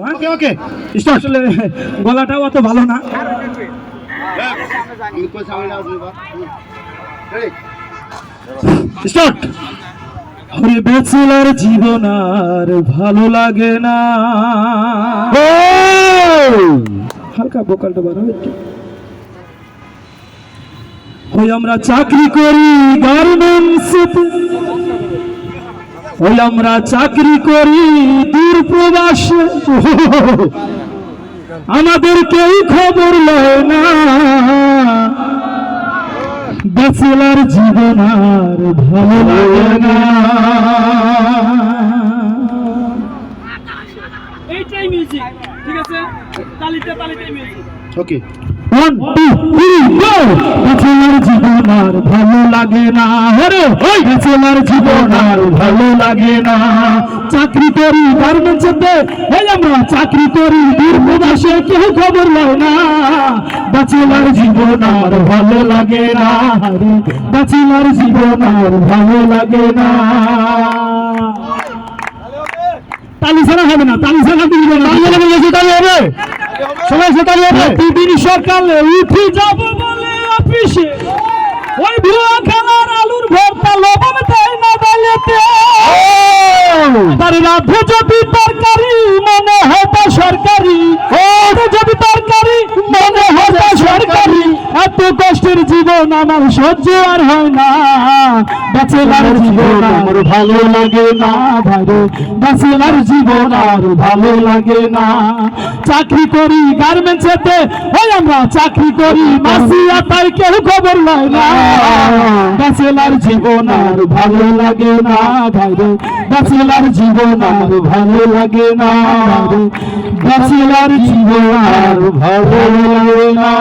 ওকে ওকে আসলে গলাটাও অত ভালো না। স্টার্ট। আরে ব্যাচেলার জীবন আর ভালো লাগে না। হালকা ভোকালটা বাড়াও একটু। ওই আমরা চাকরি করি গার্মেন্টসে, ওই আমরা চাকরি করি দূর প্রবাসে, আমাদের কেউ খবর লয় না। ব্যাচেলার জীবন আর ভালো লাগে না। এইটাই মিউজিক, ঠিক আছে? তালিতে তালিতে মিউজিক। ওকে 1 2 3 গো। ব্যাচেলার জীবন আর ভালো লাগে না। আরে ওই ব্যাচেলার জীবন আর ভালো লাগে না। চাকরি করি গার্মেন্টসে, ওই আমরা চাকরি করি দূর প্রবাসে, কেউ খবর লয় না। ব্যাচেলার জীবন আর ভালো লাগে না। আরে ব্যাচেলার জীবন আর ভালো লাগে না। তালি ছাড়া হবে না, তালি ছাড়া দিবে না। তালি হবে, সবাই সেটাই হবে। প্রতিদিন সকালে উঠে যাব বলে অফিসে, ওই ভুয়া খেলার আলুর ভর্তা লবণ দেয় না ডালেতে। তার রাধে যদি তরকারি মনে হয় তা সরকারি, যদি তরকারি মনে হয় তা সরকারি। এত কষ্টের জীবন আমার সহ্য আর হয় না। ব্যাচেলার জীবন আর ভালো লাগে না ভাইরে, ব্যাচেলার জীবন আর ভালো লাগে না। চাকরি করি গার্মেন্টসেতে, ওই আমরা চাকরি করি মাসিয়া, তাই কেউ খবর লয় না। ব্যাচেলার জীবন আর ভালো লাগে না ভাইরে, ব্যাচেলার জীবন আর ভালো লাগে না ভাইরে, ব্যাচেলার জীবন আর ভালো লাগে না।